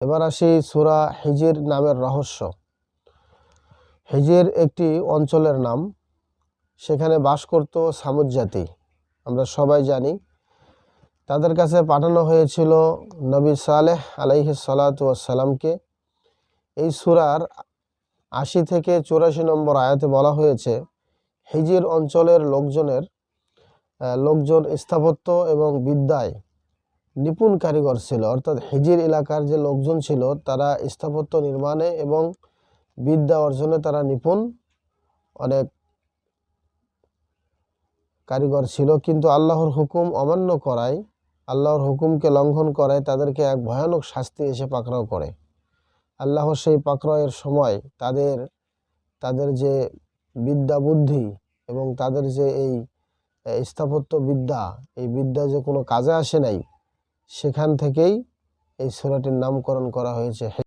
এবার আসি সূরা হিজর নামের রহস্য। হিজর একটি অঞ্চলের নাম, সেখানে বাস করত সামুদ জাতি। আমরা সবাই জানি তাদের কাছে পাঠানো হয়েছিল নবী সালেহ আলাইহিস সালাতু ওয়াস সালামকে। এই সূরার ৮০ থেকে ৮৪ নম্বর আয়াতে বলা হয়েছে, হিজর অঞ্চলের লোকজন স্থাপত্য এবং বিদ্যায় নিপুণ কারিগর ছিল। অর্থাৎ হিজর এলাকার যে লোকজন ছিল তারা স্থাপত্য নির্মাণে এবং বিদ্যা অর্জনে তারা নিপুণ, অনেক কারিগর ছিল। কিন্তু আল্লাহর হুকুম অমান্য করায়, আল্লাহর হুকুমকে লঙ্ঘন করায় তাদেরকে এক ভয়ানক শাস্তি এসে পাকড়াও করে। আল্লাহ সেই পাকড়াওয়ের সময় তাদের যে বিদ্যা বুদ্ধি এবং তাদের যে এই স্থাপত্য বিদ্যা, এই বিদ্যা যে কোনো কাজে আসে নাই, সেখান থেকেই এই সূরাটির নামকরণ করা হয়েছে।